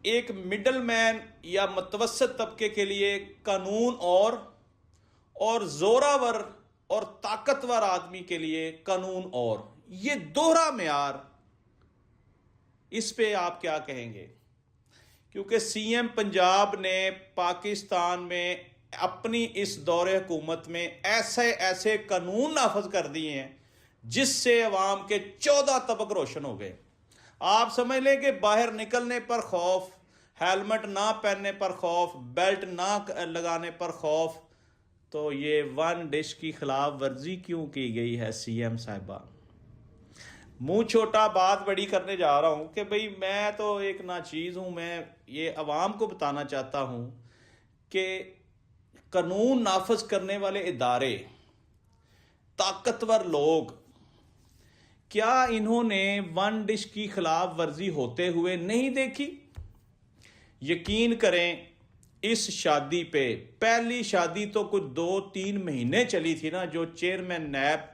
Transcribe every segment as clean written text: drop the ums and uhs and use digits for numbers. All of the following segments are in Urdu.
ایک مڈل مین یا متوسط طبقے کے لیے قانون اور زوراور اور طاقتور آدمی کے لیے قانون اور، یہ دوہرا معیار، اس پہ آپ کیا کہیں گے؟ کیونکہ سی ایم پنجاب نے پاکستان میں اپنی اس دور حکومت میں ایسے قانون نافذ کر دیے ہیں جس سے عوام کے 14 طبق روشن ہو گئے۔ آپ سمجھ لیں کہ باہر نکلنے پر خوف، ہیلمٹ نہ پہننے پر خوف، بیلٹ نہ لگانے پر خوف، تو یہ ون ڈش کی خلاف ورزی کیوں کی گئی ہے سی ایم صاحبہ؟ منہ چھوٹا بات بڑی کرنے جا رہا ہوں کہ بھئی میں تو ایک ناچیز ہوں، میں یہ عوام کو بتانا چاہتا ہوں کہ قانون نافذ کرنے والے ادارے، طاقتور لوگ، کیا انہوں نے ون ڈش کی خلاف ورزی ہوتے ہوئے نہیں دیکھی؟ یقین کریں اس شادی پہ، پہلی شادی تو کچھ 2-3 مہینے چلی تھی نا، جو چیئرمین نیب،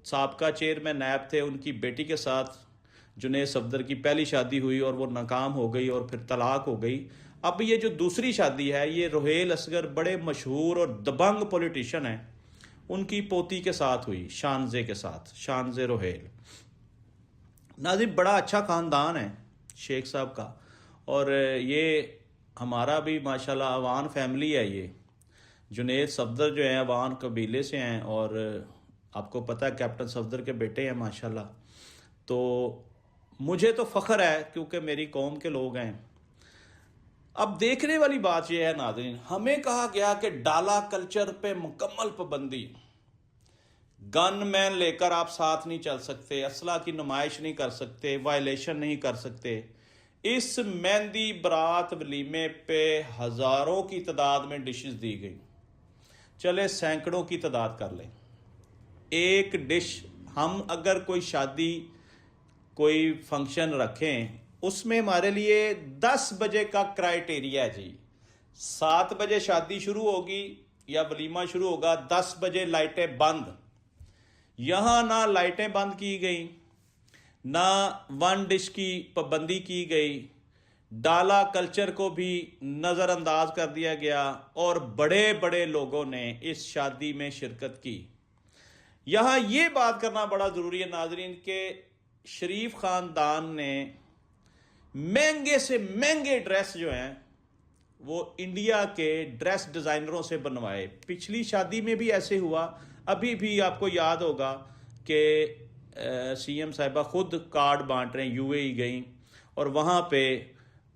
سابقہ چیئرمین نیب تھے، ان کی بیٹی کے ساتھ جنید صفدر کی پہلی شادی ہوئی اور وہ ناکام ہو گئی اور پھر طلاق ہو گئی۔ اب یہ جو دوسری شادی ہے یہ روہیل اصغر بڑے مشہور اور دبنگ پولیٹیشین ہیں، ان کی پوتی کے ساتھ ہوئی، شانزے کے ساتھ، شانزے روہیل۔ ناظرین بڑا اچھا خاندان ہے شیخ صاحب کا، اور یہ ہمارا بھی ماشاءاللہ عوان فیملی ہے۔ یہ جنید صفدر جو ہیں عوان قبیلے سے ہیں، اور آپ کو پتہ ہے کیپٹن صفدر کے بیٹے ہیں ماشاءاللہ۔ تو مجھے تو فخر ہے کیونکہ میری قوم کے لوگ ہیں۔ اب دیکھنے والی بات یہ ہے ناظرین، ہمیں کہا گیا کہ ڈالا کلچر پہ مکمل پابندی، گن مین لے کر آپ ساتھ نہیں چل سکتے، اسلحہ کی نمائش نہیں کر سکتے، وائلیشن نہیں کر سکتے۔ اس مہندی برات ولیمے پہ ہزاروں کی تعداد میں ڈشز دی گئی، چلے سینکڑوں کی تعداد کر لیں۔ ایک ڈش، ہم اگر کوئی شادی کوئی فنکشن رکھیں، اس میں ہمارے لیے 10 بجے کا کرائیٹیریا ہے جی۔ 7 بجے شادی شروع ہوگی یا ولیمہ شروع ہوگا، 10 بجے لائٹیں بند۔ یہاں نہ لائٹیں بند کی گئیں، نہ ون ڈش کی پابندی کی گئی، ڈالا کلچر کو بھی نظر انداز کر دیا گیا، اور بڑے بڑے لوگوں نے اس شادی میں شرکت کی۔ یہاں یہ بات کرنا بڑا ضروری ہے ناظرین کہ شریف خاندان نے مہنگے سے مہنگے ڈریس جو ہیں وہ انڈیا کے ڈریس ڈیزائنروں سے بنوائے۔ پچھلی شادی میں بھی ایسے ہوا، ابھی بھی آپ کو یاد ہوگا کہ سی ایم صاحبہ خود کارڈ بانٹ رہے ہیں، یو اے ای گئیں، اور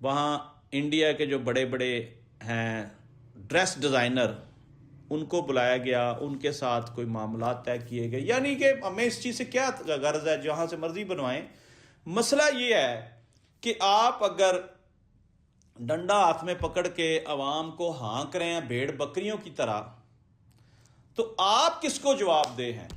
وہاں انڈیا کے جو بڑے بڑے ہیں ڈریس ڈیزائنر، ان کو بلایا گیا، ان کے ساتھ کوئی معاملات طے کیے گئے۔ یعنی کہ ہمیں اس چیز سے کیا غرض ہے، جہاں سے مرضی بنوائیں۔ مسئلہ یہ ہے کہ آپ اگر ڈنڈا ہاتھ میں پکڑ کے عوام کو ہانک رہے ہیں بھیڑ بکریوں کی طرح، تو آپ کس کو جواب دہ ہیں؟